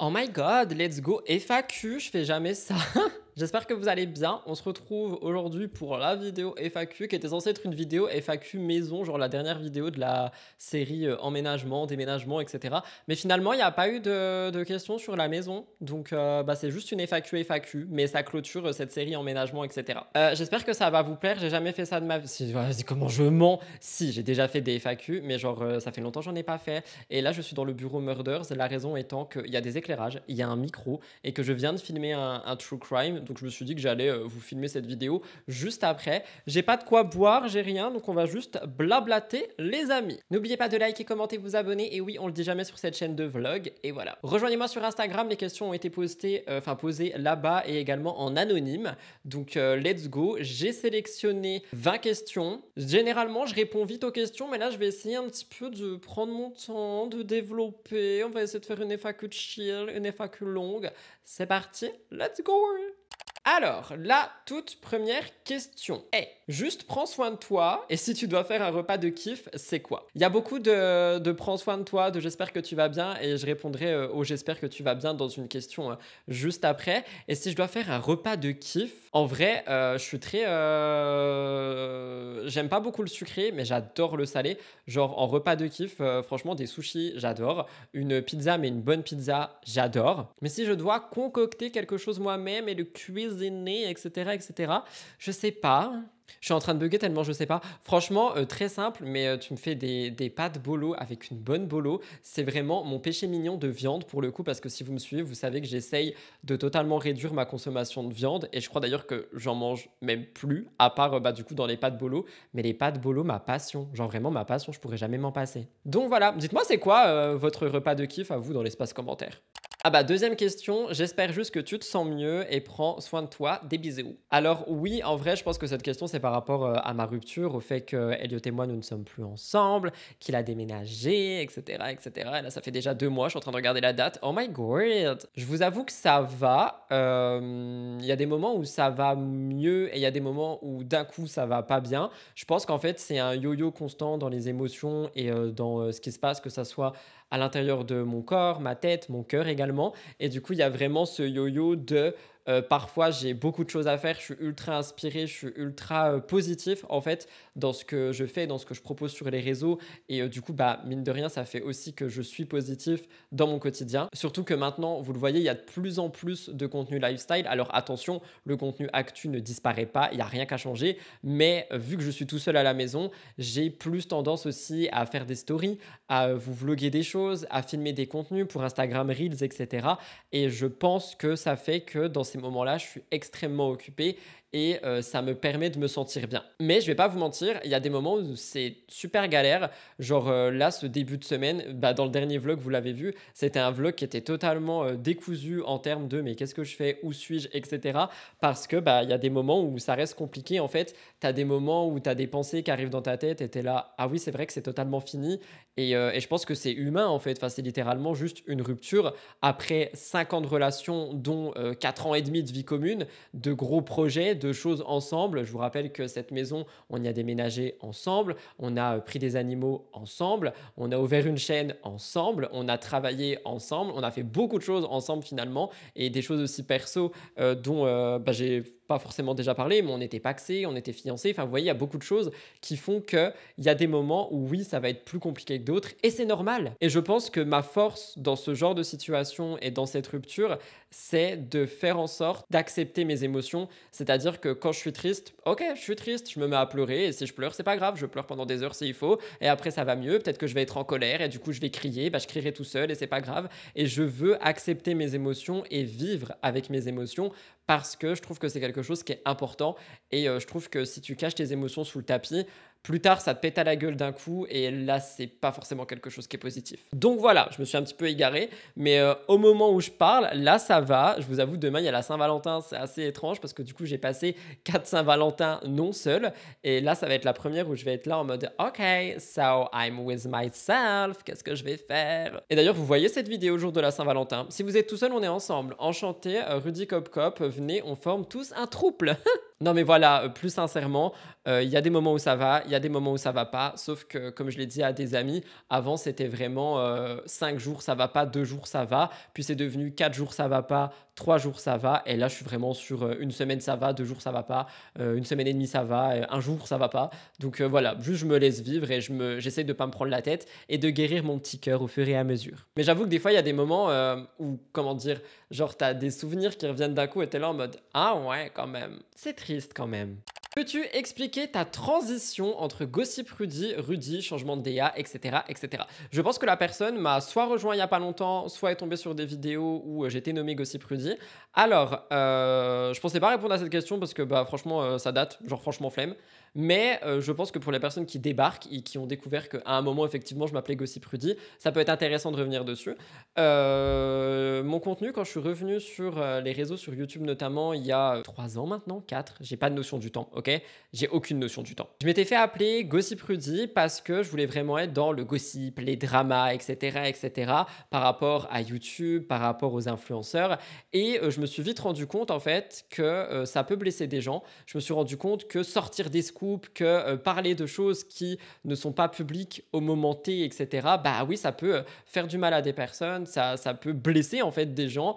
Oh my god, let's go FAQ, je fais jamais ça. J'espère que vous allez bien. On se retrouve aujourd'hui pour la vidéo FAQ qui était censée être une vidéo FAQ maison, genre la dernière vidéo de la série emménagement, déménagement, etc. Mais finalement, il n'y a pas eu de questions sur la maison. Donc, c'est juste une FAQ, mais ça clôture cette série emménagement, etc. J'espère que ça va vous plaire. J'ai jamais fait ça de ma vie. Vas-y, comment je mens? Si, j'ai déjà fait des FAQ, mais genre, ça fait longtemps que j'en ai pas fait. Et là, je suis dans le bureau Murders. La raison étant qu'il y a des éclairages, il y a un micro et que je viens de filmer un true crime. Donc je me suis dit que j'allais vous filmer cette vidéo juste après. J'ai pas de quoi boire, j'ai rien, donc on va juste blablater les amis. N'oubliez pas de liker, commenter, vous abonner. Et oui, on le dit jamais sur cette chaîne de vlog. Et voilà. Rejoignez-moi sur Instagram, les questions ont été posées là-bas et également en anonyme. Donc let's go. J'ai sélectionné 20 questions. Généralement, je réponds vite aux questions, mais là, je vais essayer un petit peu de prendre mon temps, de développer. On va essayer de faire une FAQ chill, une FAQ longue. C'est parti, let's go! Alors, la toute première question est, juste prends soin de toi, et si tu dois faire un repas de kiff, c'est quoi? Il y a beaucoup de prends soin de toi, de j'espère que tu vas bien, et je répondrai au j'espère que tu vas bien dans une question juste après. Et si je dois faire un repas de kiff, en vrai, je suis très... J'aime pas beaucoup le sucré, mais j'adore le salé. Genre, en repas de kiff, franchement, des sushis, j'adore. Une pizza, mais une bonne pizza, j'adore. Mais si je dois concocter quelque chose moi-même et le cuisiner, etc., etc., je sais pas. Je suis en train de bugger tellement je sais pas. Franchement, très simple, mais tu me fais des pâtes bolo avec une bonne bolo. C'est vraiment mon péché mignon de viande pour le coup, parce que si vous me suivez, vous savez que j'essaye de totalement réduire ma consommation de viande. Et je crois d'ailleurs que j'en mange même plus, à part du coup dans les pâtes bolo. Mais les pâtes bolo, ma passion. Genre vraiment ma passion, je pourrais jamais m'en passer. Donc voilà, dites-moi c'est quoi votre repas de kiff à vous dans l'espace commentaire. Ah bah deuxième question, j'espère juste que tu te sens mieux et prends soin de toi, des bisous. Alors oui, en vrai, je pense que cette question c'est par rapport à ma rupture, au fait que Elliot et moi nous ne sommes plus ensemble, qu'il a déménagé, etc., etc. Et là ça fait déjà 2 mois, je suis en train de regarder la date. Oh my god. Je vous avoue que ça va. Il y a des moments où ça va mieux et il y a des moments où d'un coup ça va pas bien. Je pense qu'en fait c'est un yo-yo constant dans les émotions et dans ce qui se passe, que ça soit à l'intérieur de mon corps, ma tête, mon cœur également. Et du coup, il y a vraiment ce yo-yo de parfois j'ai beaucoup de choses à faire, je suis ultra inspiré, je suis ultra positif en fait dans ce que je fais, dans ce que je propose sur les réseaux. Et du coup, mine de rien, ça fait aussi que je suis positif dans mon quotidien. Surtout que maintenant, vous le voyez, il y a de plus en plus de contenu lifestyle. Alors attention, le contenu actu ne disparaît pas, il n'y a rien qu'à changer. Mais vu que je suis tout seul à la maison, j'ai plus tendance aussi à faire des stories, à vous vloguer des choses, à filmer des contenus pour Instagram Reels, etc. Et je pense que ça fait que dans ces moments-là, je suis extrêmement occupé et ça me permet de me sentir bien. Mais je vais pas vous mentir, il y a des moments où c'est super galère. Genre là, ce début de semaine, dans le dernier vlog, vous l'avez vu, c'était un vlog qui était totalement décousu en termes de mais qu'est-ce que je fais, où suis-je, etc. Parce que il y a des moments où ça reste compliqué. En fait, tu as des moments où tu as des pensées qui arrivent dans ta tête et tu es là, ah oui, c'est vrai que c'est totalement fini. Et je pense que c'est humain en fait. Enfin, c'est littéralement juste une rupture après 5 ans de relation, dont 4 ans et demi de vie commune, de gros projets, de choses ensemble. Je vous rappelle que cette maison, on y a déménagé ensemble, on a pris des animaux ensemble, on a ouvert une chaîne ensemble, on a travaillé ensemble, on a fait beaucoup de choses ensemble finalement, et des choses aussi perso dont j'ai pas forcément déjà parlé, mais on était pacsés, on était fiancés. Enfin, vous voyez, il y a beaucoup de choses qui font qu'il y a des moments où oui, ça va être plus compliqué que d'autres, et c'est normal. Et je pense que ma force dans ce genre de situation et dans cette rupture, c'est de faire en sorte d'accepter mes émotions. C'est-à-dire que quand je suis triste, ok, je suis triste, je me mets à pleurer, et si je pleure, c'est pas grave, je pleure pendant des heures s'il faut, et après ça va mieux, peut-être que je vais être en colère, et du coup je vais crier, je crierai tout seul, et c'est pas grave. Et je veux accepter mes émotions et vivre avec mes émotions, parce que je trouve que c'est quelque chose qui est important. Et je trouve que si tu caches tes émotions sous le tapis, plus tard, ça te pète à la gueule d'un coup, et là, c'est pas forcément quelque chose qui est positif. Donc voilà, je me suis un petit peu égaré, mais au moment où je parle, là, ça va. Je vous avoue, demain, il y a la Saint-Valentin, c'est assez étrange, parce que du coup, j'ai passé 4 Saint-Valentin non seul, et là, ça va être la première où je vais être là en mode « Ok, so I'm with myself, qu'est-ce que je vais faire ?» Et d'ailleurs, vous voyez cette vidéo au jour de la Saint-Valentin. Si vous êtes tout seul, on est ensemble. Enchanté, Rudy Cop Cop, venez, on forme tous un trouble. Non mais voilà, plus sincèrement, il y a des moments où ça va, il y a des moments où ça va pas. Sauf que comme je l'ai dit à des amis, avant c'était vraiment, 5 jours ça va pas, 2 jours ça va, puis c'est devenu 4 jours ça va pas, 3 jours ça va et là je suis vraiment sur, 1 semaine ça va, 2 jours ça va pas, 1 semaine et demie ça va, 1 jour ça va pas. Donc voilà, juste je me laisse vivre et j'essaie de pas me prendre la tête et de guérir mon petit cœur au fur et à mesure. Mais j'avoue que des fois il y a des moments, où comment dire? Genre tu as des souvenirs qui reviennent d'un coup et tu es là en mode: «Ah ouais quand même, c'est triste quand même». Peux-tu expliquer ta transition entre Gossip Rudy, changement de DA, etc., etc. Je pense que la personne m'a soit rejoint il y a pas longtemps, soit est tombée sur des vidéos où j'étais nommé Gossip Rudy. Alors, je pensais pas répondre à cette question parce que bah, franchement, ça date, genre franchement flemme. Mais je pense que pour les personnes qui débarquent et qui ont découvert qu'à un moment, effectivement, je m'appelais Gossip Rudy, ça peut être intéressant de revenir dessus. Mon contenu, quand je suis revenu sur les réseaux, sur YouTube notamment, il y a 3 ans maintenant, 4, j'ai pas de notion du temps, ok? J'ai aucune notion du temps. Je m'étais fait appeler Gossip Rudy parce que je voulais vraiment être dans le gossip, les dramas, etc., etc., par rapport à YouTube, par rapport aux influenceurs. Et je me suis vite rendu compte, en fait, que ça peut blesser des gens. Je me suis rendu compte que sortir des scoops, que parler de choses qui ne sont pas publiques au moment T, etc., bah oui, ça peut faire du mal à des personnes, ça peut blesser en fait des gens,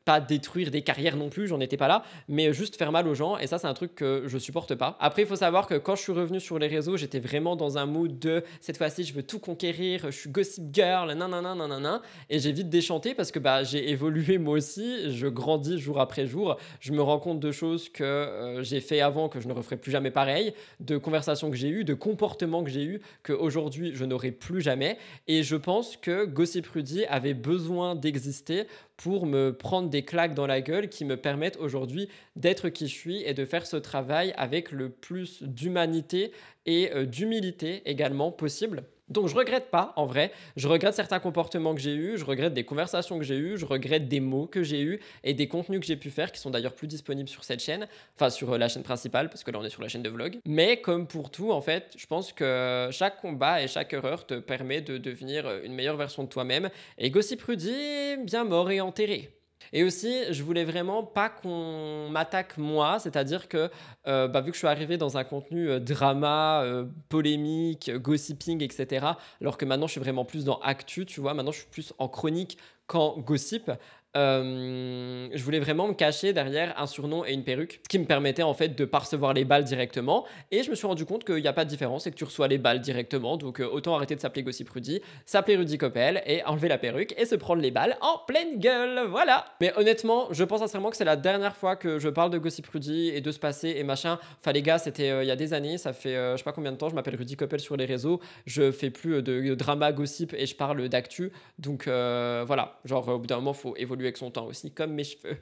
pas détruire des carrières non plus, j'en étais pas là, mais juste faire mal aux gens et ça c'est un truc que je supporte pas. Après il faut savoir que quand je suis revenu sur les réseaux, j'étais vraiment dans un mood de cette fois-ci je veux tout conquérir, je suis gossip girl, nanana nanana, et j'ai vite déchanté parce que bah j'ai évolué moi aussi, je grandis jour après jour, je me rends compte de choses que j'ai fait avant que je ne referai plus jamais pareil, de conversations que j'ai eues, de comportements que j'ai eus qu'aujourd'hui je n'aurai plus jamais, et je pense que Gossip Rudy avait besoin d'exister pour me prendre des claques dans la gueule qui me permettent aujourd'hui d'être qui je suis et de faire ce travail avec le plus d'humanité et d'humilité également possible. Donc je regrette pas en vrai, je regrette certains comportements que j'ai eus, je regrette des conversations que j'ai eues, je regrette des mots que j'ai eus et des contenus que j'ai pu faire qui sont d'ailleurs plus disponibles sur cette chaîne, enfin sur la chaîne principale parce que là on est sur la chaîne de vlog. Mais comme pour tout en fait, je pense que chaque combat et chaque erreur te permet de devenir une meilleure version de toi-même et Gossip Rudy, bien mort et enterré. Et aussi, je voulais vraiment pas qu'on m'attaque moi, c'est-à-dire que bah, vu que je suis arrivé dans un contenu drama, polémique, gossiping, etc., alors que maintenant je suis vraiment plus dans actu, tu vois, maintenant je suis plus en chronique qu'en gossip. Je voulais vraiment me cacher derrière un surnom et une perruque, ce qui me permettait en fait de pas recevoir les balles directement. Et je me suis rendu compte qu'il n'y a pas de différence et que tu reçois les balles directement. Donc autant arrêter de s'appeler Gossip Rudy, s'appeler Rudy Coppel et enlever la perruque et se prendre les balles en pleine gueule. Voilà. Mais honnêtement, je pense sincèrement que c'est la dernière fois que je parle de Gossip Rudy et de se passer et machin. Enfin les gars, c'était il y a des années, ça fait je sais pas combien de temps, je m'appelle Rudy Coppel sur les réseaux. Je fais plus de drama gossip et je parle d'actu. Donc voilà, genre au bout d'un moment, faut évoluer avec son temps aussi, comme mes cheveux.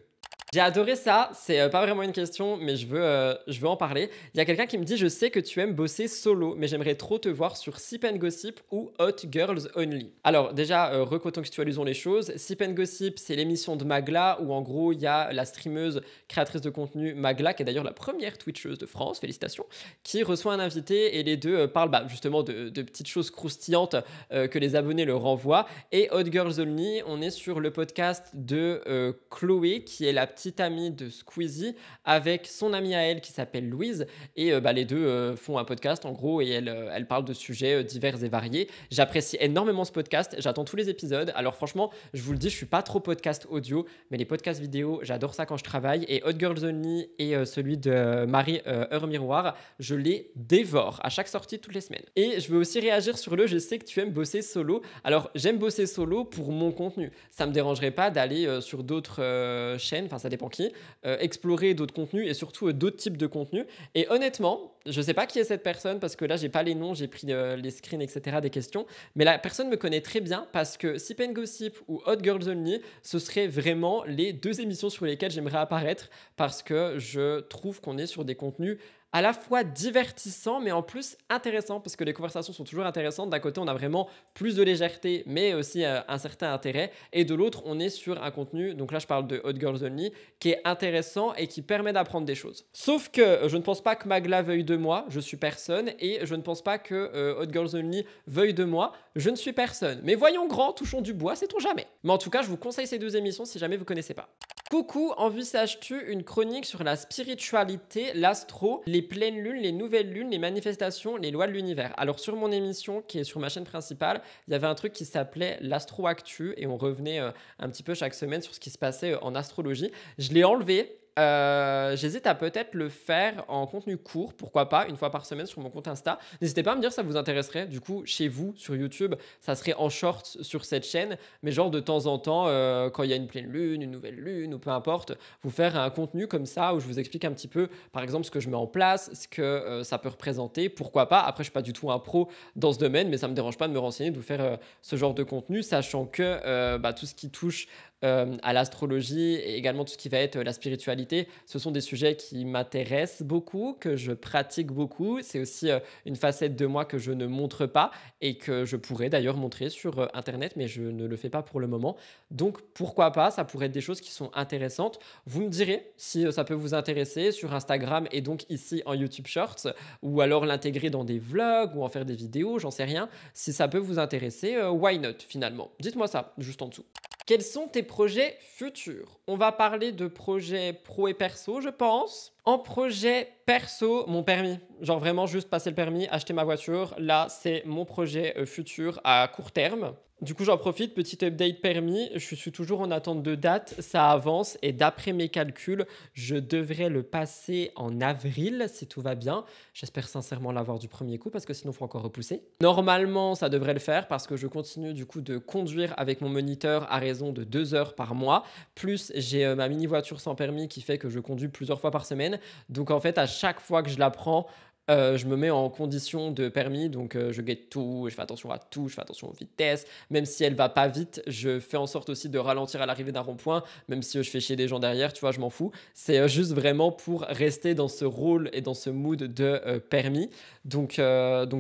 J'ai adoré ça, c'est pas vraiment une question, mais je veux en parler. Il y a quelqu'un qui me dit: je sais que tu aimes bosser solo, mais j'aimerais trop te voir sur Sip and Gossip ou Hot Girls Only. Alors déjà, recontextualisons les choses. Sip and Gossip, c'est l'émission de Magla, où en gros, il y a la streameuse, créatrice de contenu Magla, qui est d'ailleurs la première Twitcheuse de France, félicitations, qui reçoit un invité et les deux parlent bah, justement de petites choses croustillantes que les abonnés leur renvoient. Et Hot Girls Only, on est sur le podcast de Chloé, qui est la petite amie de Squeezie, avec son amie à elle qui s'appelle Louise. Et bah, les deux font un podcast en gros et elles parlent de sujets divers et variés. J'apprécie énormément ce podcast, j'attends tous les épisodes. Alors franchement, je vous le dis, je suis pas trop podcast audio, mais les podcasts vidéo, j'adore ça quand je travaille. Et Hot Girls Only et celui de Marie Heure Miroir, je les dévore à chaque sortie toutes les semaines. Et je veux aussi réagir sur le: je sais que tu aimes bosser solo. Alors j'aime bosser solo pour mon contenu. Ça me dérangerait pas d'aller sur d'autres chaînes, enfin ça dépend qui, explorer d'autres contenus et surtout d'autres types de contenus. Et honnêtement, je sais pas qui est cette personne parce que là j'ai pas les noms, j'ai pris les screens etc des questions, mais la personne me connaît très bien parce que Sip and Gossip ou Hot Girls Only, ce serait vraiment les deux émissions sur lesquelles j'aimerais apparaître parce que je trouve qu'on est sur des contenus à la fois divertissant mais en plus intéressant parce que les conversations sont toujours intéressantes. D'un côté on a vraiment plus de légèreté mais aussi un certain intérêt, et de l'autre on est sur un contenu, donc là je parle de Hot Girls Only, qui est intéressant et qui permet d'apprendre des choses. Sauf que je ne pense pas que Magla veuille de moi, je suis personne, et je ne pense pas que Hot Girls Only veuille de moi, je ne suis personne. Mais voyons grand, touchons du bois, sait-on jamais. Mais en tout cas je vous conseille ces deux émissions si jamais vous ne connaissez pas. Coucou, envisages-tu une chronique sur la spiritualité, l'astro, les pleines lunes, les nouvelles lunes, les manifestations, les lois de l'univers? Alors sur mon émission qui est sur ma chaîne principale, il y avait un truc qui s'appelait l'Astro Actu et on revenait un petit peu chaque semaine sur ce qui se passait en astrologie. Je l'ai enlevé. J'hésite à peut-être le faire en contenu court, pourquoi pas, une fois par semaine sur mon compte Insta. N'hésitez pas à me dire si ça vous intéresserait. Du coup, chez vous, sur YouTube, ça serait en short sur cette chaîne, mais genre de temps en temps, quand il y a une pleine lune, une nouvelle lune ou peu importe, vous faire un contenu comme ça où je vous explique un petit peu, par exemple, ce que je mets en place, ce que ça peut représenter, pourquoi pas. Après, je suis pas du tout un pro dans ce domaine, mais ça me dérange pas de me renseigner, de vous faire ce genre de contenu, sachant que tout ce qui touche à l'astrologie et également tout ce qui va être la spiritualité, ce sont des sujets qui m'intéressent beaucoup, que je pratique beaucoup. C'est aussi une facette de moi que je ne montre pas et que je pourrais d'ailleurs montrer sur Internet, mais je ne le fais pas pour le moment. Donc pourquoi pas, ça pourrait être des choses qui sont intéressantes. Vous me direz si ça peut vous intéresser sur Instagram et donc ici en YouTube Shorts, ou alors l'intégrer dans des vlogs ou en faire des vidéos, j'en sais rien. Si ça peut vous intéresser, why not finalement? Dites-moi ça juste en dessous. Quels sont tes projets futurs? On va parler de projets pro et perso, je pense. En projet perso, mon permis. Genre vraiment juste passer le permis, acheter ma voiture. Là, c'est mon projet futur à court terme. Du coup, j'en profite, petit update permis. Je suis toujours en attente de date, ça avance et d'après mes calculs, je devrais le passer en avril si tout va bien. J'espère sincèrement l'avoir du premier coup parce que sinon, il faut encore repousser. Normalement, ça devrait le faire parce que je continue du coup de conduire avec mon moniteur à raison de 2 heures par mois. Plus, j'ai ma mini voiture sans permis qui fait que je conduis plusieurs fois par semaine. Donc en fait, à chaque fois que je la prends, je me mets en condition de permis, donc je guette tout, je fais attention à tout, je fais attention aux vitesses. Même si elle va pas vite, je fais en sorte aussi de ralentir à l'arrivée d'un rond-point, même si je fais chier des gens derrière, tu vois, je m'en fous. C'est juste vraiment pour rester dans ce rôle et dans ce mood de permis. Donc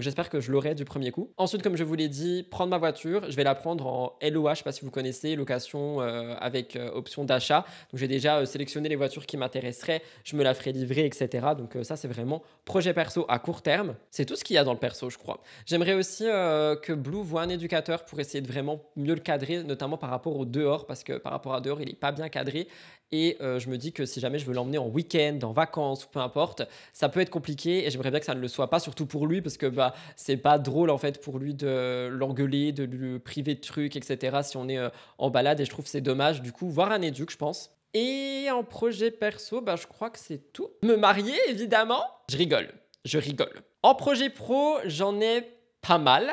j'espère que je l'aurai du premier coup. Ensuite, comme je vous l'ai dit, prendre ma voiture, je vais la prendre en LOA, je sais pas si vous connaissez, location avec option d'achat. Donc j'ai déjà sélectionné les voitures qui m'intéresseraient, je me la ferai livrer, etc. Donc ça, c'est vraiment projet perso à court terme. C'est tout ce qu'il y a dans le perso, je crois. J'aimerais aussi que Blue voit un éducateur pour essayer de vraiment mieux le cadrer, notamment par rapport au dehors, parce que par rapport à dehors, il n'est pas bien cadré. Et je me dis que si jamais je veux l'emmener en week-end, en vacances ou peu importe, ça peut être compliqué et j'aimerais bien que ça ne le soit pas, surtout pour lui, parce que c'est pas drôle en fait pour lui de l'engueuler, de lui priver de trucs, etc. si on est en balade et je trouve que c'est dommage. Du coup, voir un éduc, je pense. Et en projet perso, je crois que c'est tout. Me marier, évidemment. Je rigole. Je rigole. En projet pro, j'en ai pas mal.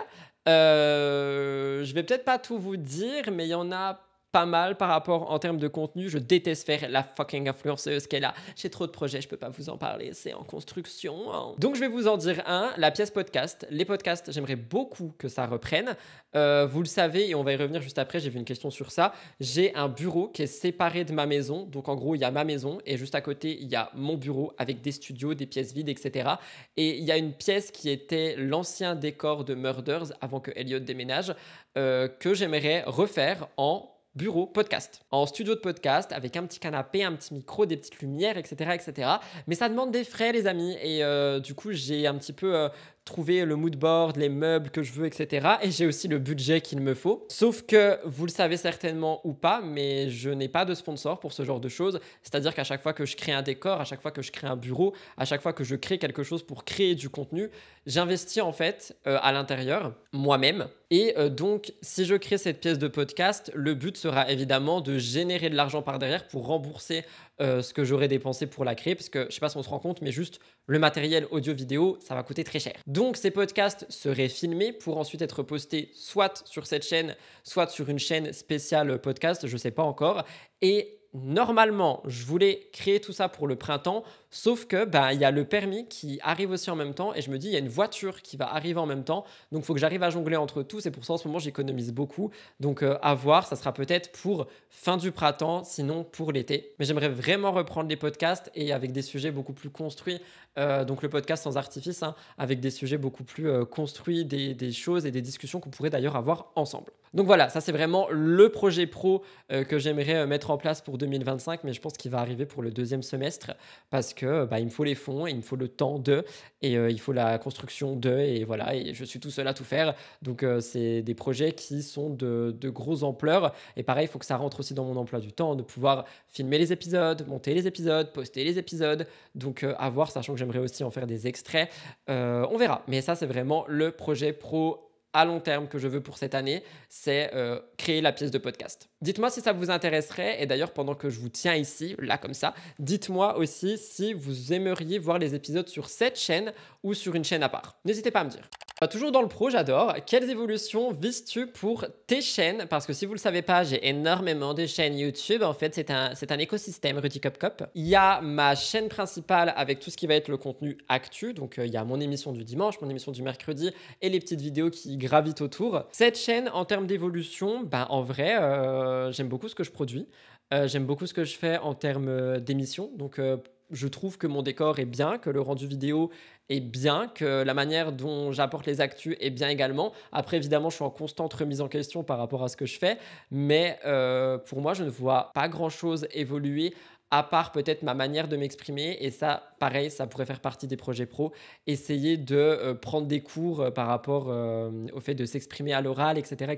Je vais peut-être pas tout vous dire, mais il y en a pas mal par rapport en termes de contenu. Je déteste faire la fucking influenceuse qu'elle a. J'ai trop de projets, je peux pas vous en parler, c'est en construction, hein. Donc je vais vous en dire un, la pièce podcast. Les podcasts, j'aimerais beaucoup que ça reprenne. Vous le savez, et on va y revenir juste après, j'ai vu une question sur ça. J'ai un bureau qui est séparé de ma maison. Donc en gros, il y a ma maison et juste à côté, il y a mon bureau avec des studios, des pièces vides, etc. Et il y a une pièce qui était l'ancien décor de Murders avant que Elliot déménage, que j'aimerais refaire en bureau podcast, en studio de podcast avec un petit canapé, un petit micro, des petites lumières, etc. etc. Mais ça demande des frais, les amis. Et du coup, j'ai un petit peu trouvé le mood board, les meubles que je veux, etc. Et j'ai aussi le budget qu'il me faut. Sauf que vous le savez certainement ou pas, mais je n'ai pas de sponsor pour ce genre de choses. C'est-à-dire qu'à chaque fois que je crée un décor, à chaque fois que je crée un bureau, à chaque fois que je crée quelque chose pour créer du contenu, j'investis en fait à l'intérieur moi-même. Et donc, si je crée cette pièce de podcast, le but sera évidemment de générer de l'argent par derrière pour rembourser ce que j'aurais dépensé pour la créer. Parce que je ne sais pas si on se rend compte, mais juste le matériel audio-vidéo, ça va coûter très cher. Donc, ces podcasts seraient filmés pour ensuite être postés soit sur cette chaîne, soit sur une chaîne spéciale podcast, je ne sais pas encore. Et normalement, je voulais créer tout ça pour le printemps, sauf que il y a le permis qui arrive aussi en même temps et je me dis il y a une voiture qui va arriver en même temps, donc il faut que j'arrive à jongler entre tout. C'est pour ça en ce moment j'économise beaucoup, donc à voir, ça sera peut-être pour fin du printemps, sinon pour l'été. Mais j'aimerais vraiment reprendre les podcasts et avec des sujets beaucoup plus construits, donc le podcast sans artifice, hein, avec des sujets beaucoup plus construits, des choses et des discussions qu'on pourrait d'ailleurs avoir ensemble. Donc voilà, ça c'est vraiment le projet pro que j'aimerais mettre en place pour 2025, mais je pense qu'il va arriver pour le deuxième semestre parce que que il me faut les fonds, il me faut le temps de, et il faut la construction de, et voilà, et je suis tout seul à tout faire. Donc c'est des projets qui sont de grosse ampleur. Et pareil, il faut que ça rentre aussi dans mon emploi du temps, de pouvoir filmer les épisodes, monter les épisodes, poster les épisodes. Donc à voir, sachant que j'aimerais aussi en faire des extraits. On verra. Mais ça, c'est vraiment le projet pro à long terme que je veux pour cette année, c'est créer la pièce de podcast. Dites-moi si ça vous intéresserait, et d'ailleurs pendant que je vous tiens ici, là comme ça, dites-moi aussi si vous aimeriez voir les épisodes sur cette chaîne ou sur une chaîne à part. N'hésitez pas à me dire. Toujours dans le pro, j'adore. Quelles évolutions vises-tu pour tes chaînes? Parce que si vous ne le savez pas, j'ai énormément de chaînes YouTube. En fait, c'est un écosystème, Rudy Cop Cop. Il y a ma chaîne principale avec tout ce qui va être le contenu actu. Donc, il y a mon émission du dimanche, mon émission du mercredi et les petites vidéos qui gravitent autour. Cette chaîne, en termes d'évolution, en vrai, j'aime beaucoup ce que je produis. J'aime beaucoup ce que je fais en termes d'émissions. Donc, je trouve que mon décor est bien, que le rendu vidéo est bien, que la manière dont j'apporte les actus est bien également. Après, évidemment, je suis en constante remise en question par rapport à ce que je fais, mais pour moi, je ne vois pas grand-chose évoluer à part peut-être ma manière de m'exprimer. Et ça, pareil, ça pourrait faire partie des projets pro. Essayer de prendre des cours par rapport au fait de s'exprimer à l'oral, etc.,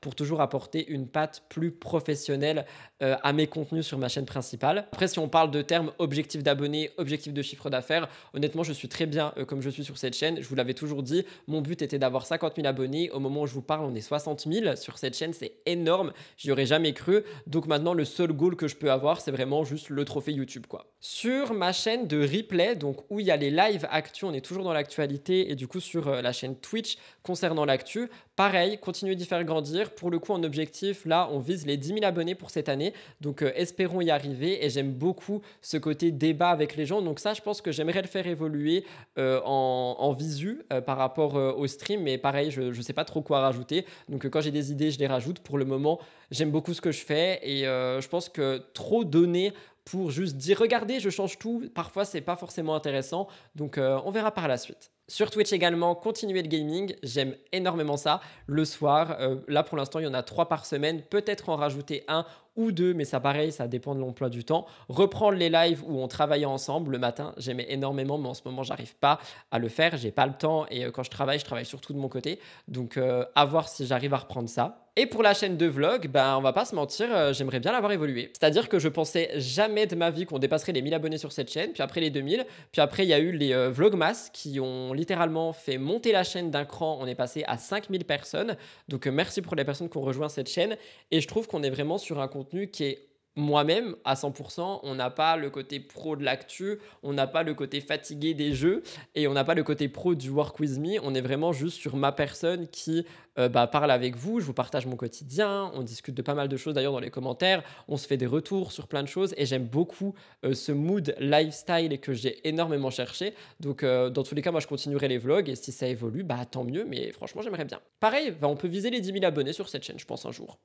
pour toujours apporter une patte plus professionnelle à mes contenus sur ma chaîne principale. Après, si on parle de termes objectif d'abonnés, objectif de chiffre d'affaires, honnêtement, je suis très bien comme je suis sur cette chaîne. Je vous l'avais toujours dit, mon but était d'avoir 50 000 abonnés. Au moment où je vous parle, on est 60 000 sur cette chaîne. C'est énorme. J'y aurais jamais cru. Donc maintenant, le seul goal que je peux avoir, c'est vraiment juste le trophée YouTube, quoi. Sur ma chaîne de replay, donc où il y a les lives actu, on est toujours dans l'actualité, et du coup sur la chaîne Twitch concernant l'actu, pareil, continuer d'y faire grandir. Pour le coup, en objectif, là, on vise les 10 000 abonnés pour cette année, donc espérons y arriver. Et j'aime beaucoup ce côté débat avec les gens, donc ça, je pense que j'aimerais le faire évoluer en visu par rapport au stream, mais pareil, je ne sais pas trop quoi rajouter, donc quand j'ai des idées, je les rajoute. Pour le moment, j'aime beaucoup ce que je fais, et je pense que trop donner pour juste dire regardez, je change tout, parfois c'est pas forcément intéressant, donc on verra par la suite. Sur Twitch également, continuer le gaming, j'aime énormément ça. Le soir, là pour l'instant il y en a 3 par semaine, peut-être en rajouter 1 ou 2, mais ça pareil, ça dépend de l'emploi du temps. Reprendre les lives où on travaillait ensemble le matin, j'aimais énormément, mais en ce moment j'arrive pas à le faire, j'ai pas le temps, et quand je travaille surtout de mon côté, donc à voir si j'arrive à reprendre ça. Et pour la chaîne de vlog, on va pas se mentir, j'aimerais bien l'avoir évolué. C'est-à-dire que je pensais jamais de ma vie qu'on dépasserait les 1000 abonnés sur cette chaîne, puis après les 2000, puis après il y a eu les Vlogmas qui ont littéralement fait monter la chaîne d'un cran. On est passé à 5000 personnes, donc merci pour les personnes qui ont rejoint cette chaîne, et je trouve qu'on est vraiment sur un contenu qui est moi-même à 100%. On n'a pas le côté pro de l'actu, on n'a pas le côté fatigué des jeux, et on n'a pas le côté pro du Work With Me. On est vraiment juste sur ma personne qui parle avec vous, je vous partage mon quotidien, on discute de pas mal de choses d'ailleurs dans les commentaires, on se fait des retours sur plein de choses, et j'aime beaucoup ce mood lifestyle que j'ai énormément cherché. Donc dans tous les cas, moi je continuerai les vlogs, et si ça évolue, tant mieux, mais franchement j'aimerais bien. Pareil, on peut viser les 10 000 abonnés sur cette chaîne, je pense, un jour.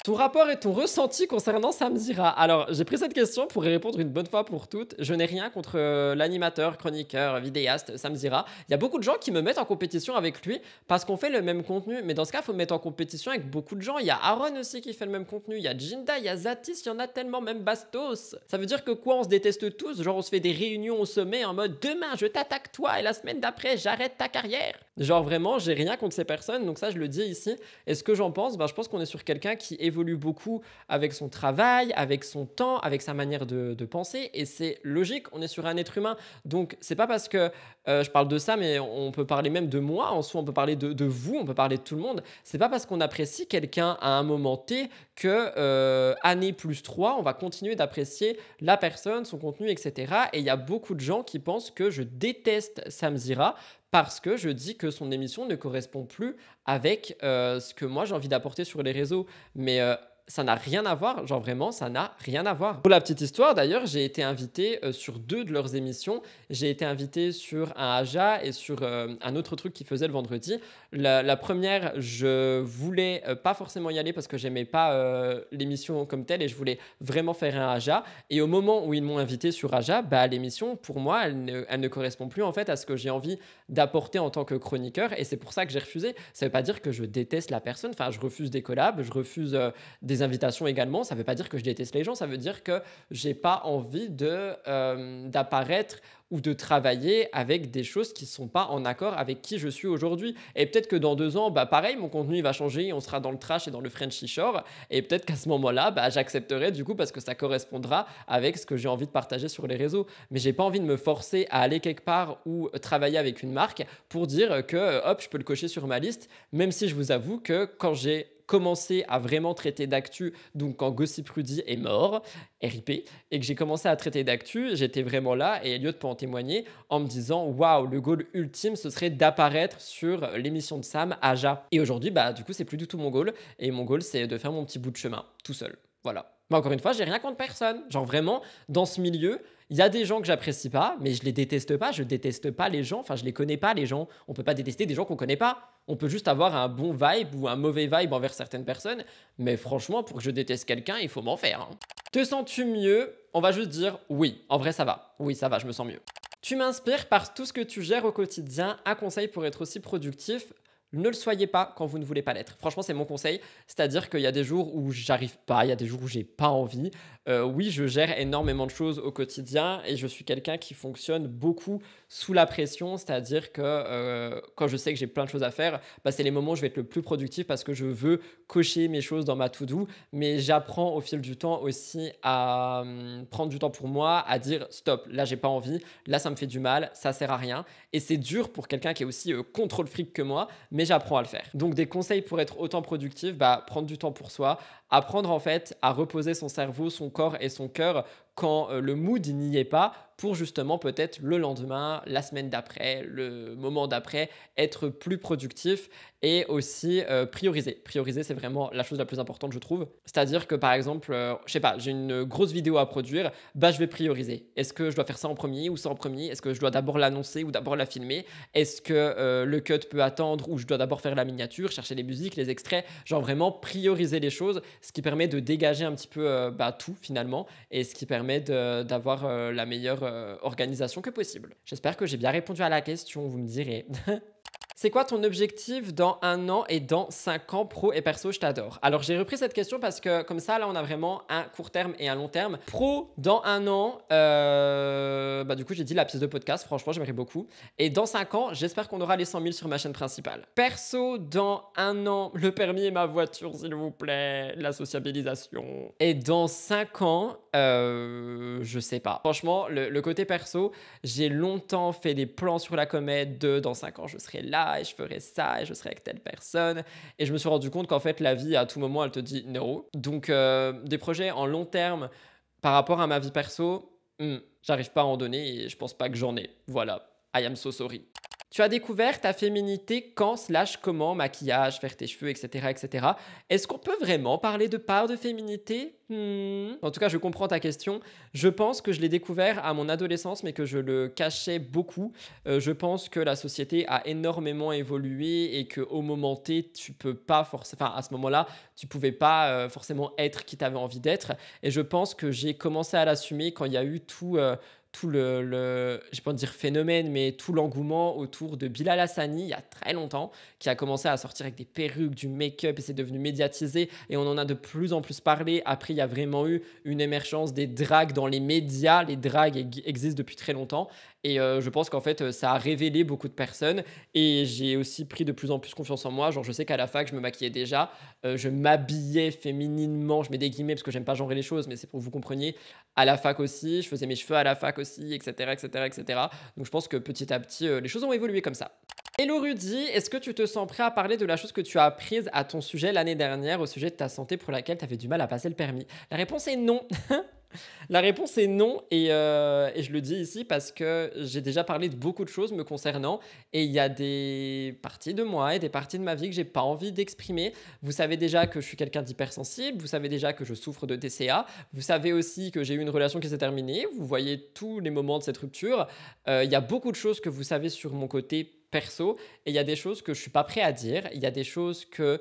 Ton rapport et ton ressenti concernant Samzira. Alors, j'ai pris cette question pour y répondre une bonne fois pour toutes. Je n'ai rien contre l'animateur, chroniqueur, vidéaste Samzira. Il y a beaucoup de gens qui me mettent en compétition avec lui parce qu'on fait le même contenu. Mais dans ce cas, il faut me mettre en compétition avec beaucoup de gens. Il y a Aaron aussi qui fait le même contenu. Il y a Jinda, il y a Zatis, il y en a tellement, même Bastos. Ça veut dire que quoi, on se déteste tous? Genre, on se fait des réunions au sommet en mode demain, je t'attaque toi, et la semaine d'après, j'arrête ta carrière. Genre, vraiment, j'ai rien contre ces personnes. Donc ça, je le dis ici. Et ce que j'en pense, je pense qu'on est sur quelqu'un qui évolue beaucoup avec son travail, avec son temps, avec sa manière de penser, et c'est logique, on est sur un être humain. Donc c'est pas parce que je parle de ça, mais on peut parler même de moi, en soi on peut parler de vous, on peut parler de tout le monde. C'est pas parce qu'on apprécie quelqu'un à un moment T que année plus 3, on va continuer d'apprécier la personne, son contenu, etc. Et il y a beaucoup de gens qui pensent que je déteste Samzira parce que je dis que son émission ne correspond plus avec ce que moi j'ai envie d'apporter sur les réseaux. Mais ça n'a rien à voir, genre vraiment, ça n'a rien à voir. Pour la petite histoire, d'ailleurs, j'ai été invité sur 2 de leurs émissions. J'ai été invité sur un Aja et sur un autre truc qu'ils faisaient le vendredi. La première, je voulais pas forcément y aller parce que j'aimais pas l'émission comme telle, et je voulais vraiment faire un Aja. Et au moment où ils m'ont invité sur Aja, l'émission, pour moi, elle ne correspond plus en fait à ce que j'ai envie d'apporter en tant que chroniqueur, et c'est pour ça que j'ai refusé. Ça veut pas dire que je déteste la personne, enfin, je refuse des collabs, je refuse des des invitations également. Ça ne veut pas dire que je déteste les gens, ça veut dire que j'ai pas envie d'apparaître ou de travailler avec des choses qui ne sont pas en accord avec qui je suis aujourd'hui. Et peut-être que dans 2 ans, bah pareil, mon contenu il va changer, on sera dans le trash et dans le Frenchy Shore. Et peut-être qu'à ce moment-là, bah, j'accepterai du coup parce que ça correspondra avec ce que j'ai envie de partager sur les réseaux. Mais j'ai pas envie de me forcer à aller quelque part ou travailler avec une marque pour dire que hop, je peux le cocher sur ma liste, même si je vous avoue que quand j'ai commencé à vraiment traiter d'actu, donc quand Gossip Rudy est mort, RIP, et que j'ai commencé à traiter d'actu, j'étais vraiment là, et Elliot peut en témoigner, en me disant waouh, le goal ultime, ce serait d'apparaître sur l'émission de Sam, Aja. Et aujourd'hui, bah du coup, c'est plus du tout mon goal, et mon goal, c'est de faire mon petit bout de chemin, tout seul. Voilà. Mais encore une fois, j'ai rien contre personne. Genre vraiment, dans ce milieu, il y a des gens que j'apprécie pas, mais je les déteste pas. Je déteste pas les gens. Enfin, je les connais pas, les gens. On peut pas détester des gens qu'on connaît pas. On peut juste avoir un bon vibe ou un mauvais vibe envers certaines personnes. Mais franchement, pour que je déteste quelqu'un, il faut m'en faire, hein. Te sens-tu mieux? On va juste dire oui. En vrai, ça va. Oui, ça va, je me sens mieux. Tu m'inspires par tout ce que tu gères au quotidien. Un conseil pour être aussi productif? Ne le soyez pas quand vous ne voulez pas l'être. Franchement, c'est mon conseil. C'est-à-dire qu'il y a des jours où j'arrive pas, il y a des jours où j'ai pas envie. Oui, je gère énormément de choses au quotidien et je suis quelqu'un qui fonctionne beaucoup sous la pression. C'est-à-dire que quand je sais que j'ai plein de choses à faire, bah, c'est les moments où je vais être le plus productif parce que je veux cocher mes choses dans ma to-do. Mais j'apprends au fil du temps aussi à prendre du temps pour moi, à dire stop, là j'ai pas envie, là ça me fait du mal, ça sert à rien. Et c'est dur pour quelqu'un qui est aussi contrôle fric que moi, mais j'apprends à le faire. Donc des conseils pour être autant productif, bah, prendre du temps pour soi, apprendre en fait à reposer son cerveau, son corps et son cœur quand le mood n'y est pas pour justement peut-être le lendemain, la semaine d'après, le moment d'après, être plus productif et aussi prioriser. Prioriser, c'est vraiment la chose la plus importante, je trouve. C'est-à-dire que par exemple, je sais pas, j'ai une grosse vidéo à produire, bah je vais prioriser. Est-ce que je dois faire ça en premier ou ça en premier? Est-ce que je dois d'abord l'annoncer ou d'abord la filmer? Est-ce que le cut peut attendre ou je dois d'abord faire la miniature, chercher les musiques, les extraits? Genre vraiment prioriser les choses, ce qui permet de dégager un petit peu tout finalement et ce qui permet d'avoir la meilleure organisation que possible. J'espère que j'ai bien répondu à la question, vous me direz. C'est quoi ton objectif dans 1 an et dans 5 ans pro et perso? Je t'adore. Alors j'ai repris cette question parce que comme ça là on a vraiment un court terme et un long terme. Pro dans 1 an, bah du coup j'ai dit la pièce de podcast, franchement j'aimerais beaucoup. Et dans 5 ans, j'espère qu'on aura les 100 000 sur ma chaîne principale. Perso dans 1 an, le permis et ma voiture s'il vous plaît, la sociabilisation. Et dans 5 ans, je sais pas. Franchement le côté perso, j'ai longtemps fait des plans sur la comète de dans 5 ans je serai là et je ferai ça et je serai avec telle personne. Et je me suis rendu compte qu'en fait, la vie, à tout moment, elle te dit no. Donc, des projets en long terme par rapport à ma vie perso, j'arrive pas à en donner et je pense pas que j'en ai. Voilà. I am so sorry. Tu as découvert ta féminité quand/comment, maquillage, faire tes cheveux, etc. etc. Est-ce qu'on peut vraiment parler de part de féminité? En tout cas, je comprends ta question. Je pense que je l'ai découvert à mon adolescence, mais que je le cachais beaucoup. Je pense que la société a énormément évolué et qu'au moment T, tu peux pas forcément... Enfin, à ce moment-là, tu pouvais pas forcément être qui tu avais envie d'être. Et je pense que j'ai commencé à l'assumer quand il y a eu tout je vais pas dire phénomène, mais tout l'engouement autour de Bilal Hassani il y a très longtemps, qui a commencé à sortir avec des perruques, du make-up et c'est devenu médiatisé et on en a de plus en plus parlé. Après, il y a vraiment eu une émergence des dragues dans les médias. Les dragues existent depuis très longtemps et je pense qu'en fait, ça a révélé beaucoup de personnes et j'ai aussi pris de plus en plus confiance en moi. Genre, je sais qu'à la fac, je me maquillais déjà, je m'habillais fémininement, je mets des guillemets parce que j'aime pas genrer les choses, mais c'est pour que vous compreniez. À la fac aussi, je faisais mes cheveux à la fac aussi, etc., etc., etc. Donc je pense que petit à petit, les choses ont évolué comme ça. Hello Rudy, est-ce que tu te sens prêt à parler de la chose que tu as apprise à ton sujet l'année dernière, au sujet de ta santé pour laquelle tu avais du mal à passer le permis? La réponse est non. La réponse est non et je le dis ici parce que j'ai déjà parlé de beaucoup de choses me concernant et il y a des parties de moi et des parties de ma vie que j'ai pas envie d'exprimer. Vous savez déjà que je suis quelqu'un d'hypersensible, vous savez déjà que je souffre de TCA, vous savez aussi que j'ai eu une relation qui s'est terminée, vous voyez tous les moments de cette rupture. Il y a beaucoup de choses que vous savez sur mon côté perso et il y a des choses que je suis pas prêt à dire. Il y a des choses que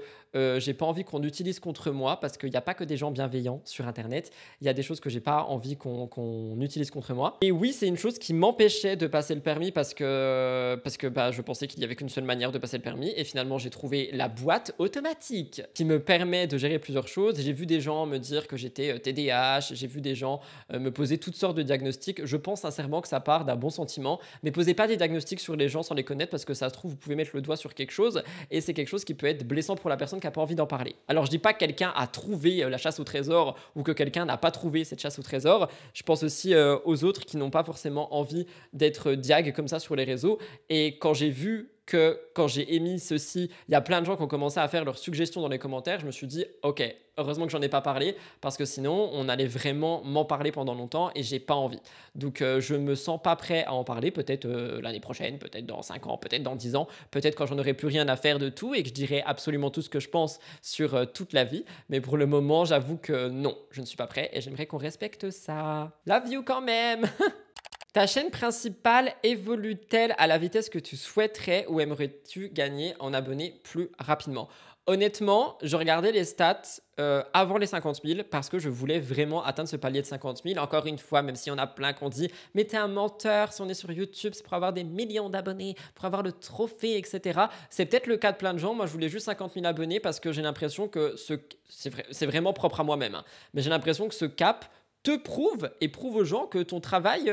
j'ai pas envie qu'on utilise contre moi parce qu'il n'y a pas que des gens bienveillants sur Internet. Il y a des choses que j'ai pas envie qu'on utilise contre moi. Et oui, c'est une chose qui m'empêchait de passer le permis parce que bah, je pensais qu'il y avait qu'une seule manière de passer le permis et finalement j'ai trouvé la boîte automatique qui me permet de gérer plusieurs choses. J'ai vu des gens me dire que j'étais TDAH, j'ai vu des gens me poser toutes sortes de diagnostics. Je pense sincèrement que ça part d'un bon sentiment, mais posez pas des diagnostics sur les gens sans les connaître parce que ça se trouve vous pouvez mettre le doigt sur quelque chose et c'est quelque chose qui peut être blessant pour la personne qui n'a pas envie d'en parler. Alors je dis pas que quelqu'un a trouvé la chasse au trésor ou que quelqu'un n'a pas trouvé cette chasse au trésor. Je pense aussi aux autres qui n'ont pas forcément envie d'être diag comme ça sur les réseaux. Et quand j'ai vu que quand j'ai émis ceci, il y a plein de gens qui ont commencé à faire leurs suggestions dans les commentaires, je me suis dit ok, heureusement que j'en ai pas parlé parce que sinon on allait vraiment m'en parler pendant longtemps et j'ai pas envie. Donc je me sens pas prêt à en parler, peut-être l'année prochaine, peut-être dans 5 ans, peut-être dans 10 ans, peut-être quand j'en aurai plus rien à faire de tout et que je dirai absolument tout ce que je pense sur toute la vie. Mais pour le moment, j'avoue que non, je ne suis pas prêt et j'aimerais qu'on respecte ça. Love you quand même. Ta chaîne principale évolue-t-elle à la vitesse que tu souhaiterais ou aimerais-tu gagner en abonnés plus rapidement? Honnêtement, je regardais les stats avant les 50 000 parce que je voulais vraiment atteindre ce palier de 50 000. Encore une fois, même s'il y en a plein qui ont dit « mais t'es un menteur, si on est sur YouTube, c'est pour avoir des millions d'abonnés, pour avoir le trophée, etc. » C'est peut-être le cas de plein de gens. Moi, je voulais juste 50 000 abonnés parce que j'ai l'impression que c'est vraiment propre à moi-même. Hein. Mais j'ai l'impression que ce cap te prouve et prouve aux gens que ton travail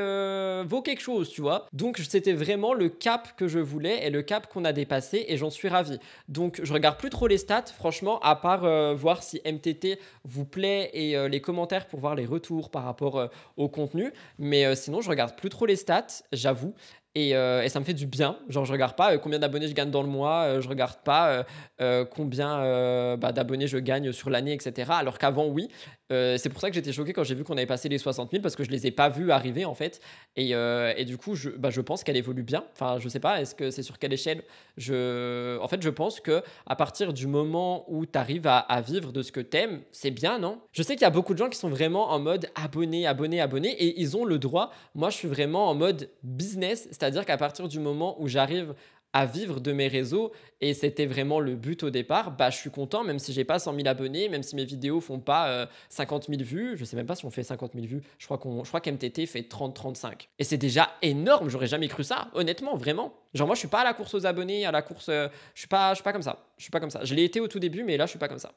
vaut quelque chose, tu vois. Donc, c'était vraiment le cap que je voulais et le cap qu'on a dépassé et j'en suis ravi. Donc, je regarde plus trop les stats, franchement, à part voir si MTT vous plaît et les commentaires pour voir les retours par rapport au contenu. Mais sinon, je regarde plus trop les stats, j'avoue. Et ça me fait du bien. Genre, je regarde pas combien d'abonnés je gagne dans le mois, je regarde pas combien d'abonnés je gagne sur l'année, etc. Alors qu'avant, oui. C'est pour ça que j'étais choqué quand j'ai vu qu'on avait passé les 60 000 parce que je les ai pas vus arriver en fait. Et du coup, je pense qu'elle évolue bien. Enfin, je sais pas, est-ce que c'est sur quelle échelle En fait, je pense que à partir du moment où tu arrives à vivre de ce que t'aimes, c'est bien, non? Je sais qu'il y a beaucoup de gens qui sont vraiment en mode abonné, abonné, abonné et ils ont le droit. Moi, je suis vraiment en mode business, c'est-à-dire qu'à partir du moment où j'arrive à vivre de mes réseaux et c'était vraiment le but au départ, bah, je suis content même si j'ai pas 100 000 abonnés, même si mes vidéos font pas 50 000 vues, je sais même pas si on fait 50 000 vues, je crois qu'MTT fait 30-35 et c'est déjà énorme, j'aurais jamais cru ça, honnêtement, vraiment. Genre moi je suis pas à la course aux abonnés, à la course, je suis pas comme ça, je l'ai été au tout début mais là je suis pas comme ça.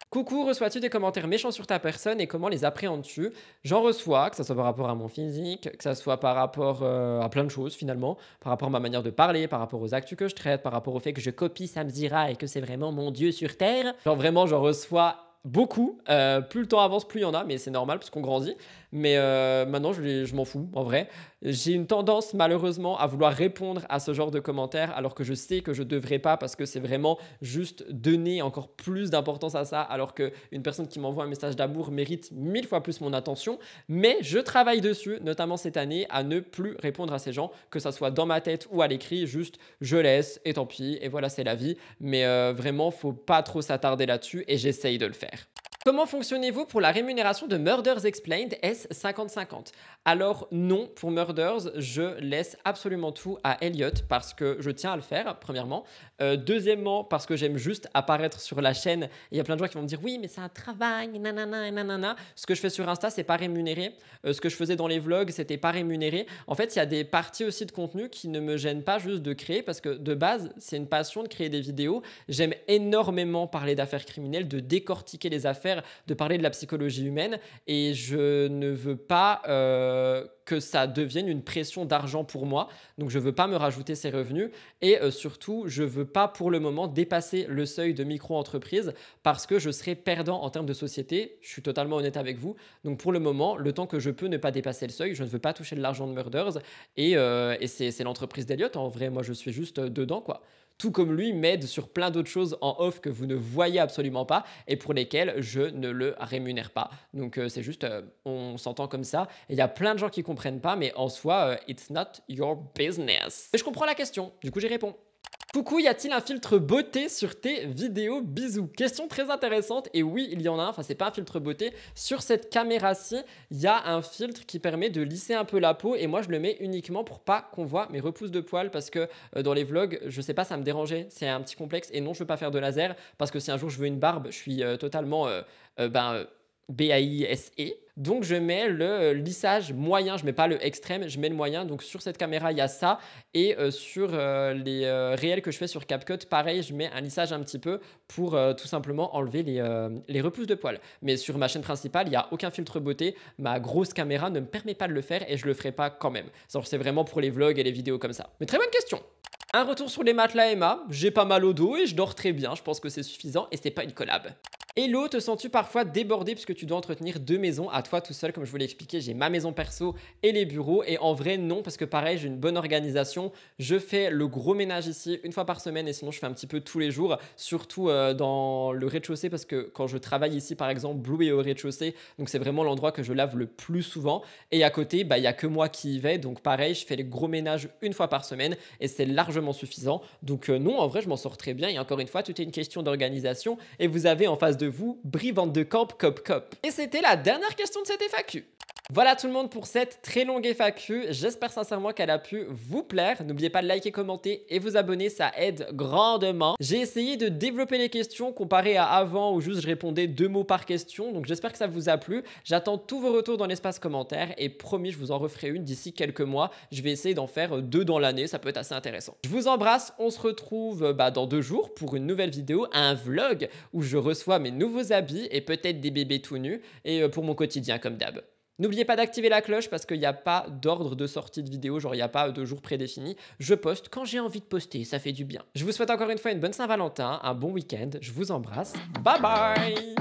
Coucou, reçois-tu des commentaires méchants sur ta personne et comment les appréhendes-tu? J'en reçois, que ce soit par rapport à mon physique, que ce soit par rapport à plein de choses finalement, par rapport à ma manière de parler, par rapport aux actus que je traite, par rapport au fait que je copie Sam Zira et que c'est vraiment mon dieu sur Terre. Genre vraiment, j'en reçois beaucoup. Plus le temps avance, plus il y en a, mais c'est normal parce qu'on grandit. Mais maintenant, je m'en fous, en vrai. J'ai une tendance, malheureusement, à vouloir répondre à ce genre de commentaires alors que je sais que je ne devrais pas parce que c'est vraiment juste donner encore plus d'importance à ça alors qu'une personne qui m'envoie un message d'amour mérite 1000 fois plus mon attention. Mais je travaille dessus, notamment cette année, à ne plus répondre à ces gens, que ça soit dans ma tête ou à l'écrit. Juste, je laisse et tant pis. Et voilà, c'est la vie. Mais vraiment, faut pas trop s'attarder là-dessus et j'essaye de le faire. Comment fonctionnez-vous pour la rémunération de Murders Explained? Est-ce 50-50? Alors non, pour Murders, je laisse absolument tout à Elliot parce que je tiens à le faire, premièrement. Deuxièmement, parce que j'aime juste apparaître sur la chaîne. Il y a plein de gens qui vont me dire oui, mais c'est un travail, nanana, nanana. Ce que je fais sur Insta, c'est pas rémunéré. Ce que je faisais dans les vlogs, c'était pas rémunéré. En fait, il y a des parties aussi de contenu qui ne me gênent pas juste de créer parce que de base, c'est une passion de créer des vidéos. J'aime énormément parler d'affaires criminelles, de décortiquer les affaires, de parler de la psychologie humaine et je ne veux pas que ça devienne une pression d'argent pour moi. Donc, je ne veux pas me rajouter ces revenus et surtout, je ne veux pas pour le moment dépasser le seuil de micro-entreprise parce que je serais perdant en termes de société. Je suis totalement honnête avec vous. Donc, pour le moment, le temps que je peux ne pas dépasser le seuil, je ne veux pas toucher de l'argent de Murders et c'est l'entreprise d'Elliot. En vrai, moi, je suis juste dedans, quoi. Tout comme lui m'aide sur plein d'autres choses en off que vous ne voyez absolument pas et pour lesquelles je ne le rémunère pas. Donc c'est juste, on s'entend comme ça. Et il y a plein de gens qui comprennent pas, mais en soi, it's not your business. Mais je comprends la question, du coup j'y réponds. Coucou, y a-t-il un filtre beauté sur tes vidéos? Bisous. Question très intéressante et oui, il y en a un. Enfin, c'est pas un filtre beauté. Sur cette caméra-ci, il y a un filtre qui permet de lisser un peu la peau et moi, je le mets uniquement pour pas qu'on voit mes repousses de poils parce que dans les vlogs, je sais pas, ça me dérangeait. C'est un petit complexe et non, je veux pas faire de laser parce que si un jour je veux une barbe, je suis totalement BAISE. Donc je mets le lissage moyen, je mets pas le extrême, je mets le moyen. Donc sur cette caméra, il y a ça. Et sur les réels que je fais sur CapCut, pareil, je mets un lissage un petit peu pour tout simplement enlever les repousses de poils. Mais sur ma chaîne principale, il n'y a aucun filtre beauté. Ma grosse caméra ne me permet pas de le faire et je le ferai pas quand même. C'est vraiment pour les vlogs et les vidéos comme ça. Mais très bonne question. Un retour sur les matelas Emma, j'ai pas mal au dos et je dors très bien, je pense que c'est suffisant et c'est pas une collab. Hello, te sens-tu parfois débordé puisque tu dois entretenir deux maisons à toi tout seul? Comme je vous l'ai expliqué, j'ai ma maison perso et les bureaux. Et en vrai, non, parce que pareil, j'ai une bonne organisation. Je fais le gros ménage ici une fois par semaine et sinon, je fais un petit peu tous les jours, surtout dans le rez-de-chaussée parce que quand je travaille ici, par exemple, Blue est au rez-de-chaussée. Donc, c'est vraiment l'endroit que je lave le plus souvent. Et à côté, il n'y a que moi qui y vais. Donc, pareil, je fais les gros ménages une fois par semaine et c'est largement suffisant. Donc, non, en vrai, je m'en sors très bien. Et encore une fois, tout est une question d'organisation et vous avez en face de vous Brie Van de Camp Cop Cop. Et c'était la dernière question de cette FAQ. Voilà tout le monde pour cette très longue FAQ. J'espère sincèrement qu'elle a pu vous plaire. N'oubliez pas de liker, commenter et vous abonner, ça aide grandement. J'ai essayé de développer les questions comparé à avant où juste je répondais 2 mots par question. Donc j'espère que ça vous a plu. J'attends tous vos retours dans l'espace commentaire et promis, je vous en referai une d'ici quelques mois. Je vais essayer d'en faire 2 dans l'année, ça peut être assez intéressant. Je vous embrasse, on se retrouve dans 2 jours pour une nouvelle vidéo, un vlog où je reçois mes nouveaux habits et peut-être des bébés tout nus et pour mon quotidien comme d'hab. N'oubliez pas d'activer la cloche parce qu'il n'y a pas d'ordre de sortie de vidéo, genre il n'y a pas de jour prédéfini. Je poste quand j'ai envie de poster, ça fait du bien. Je vous souhaite encore une fois une bonne Saint-Valentin, un bon week-end, je vous embrasse, bye bye!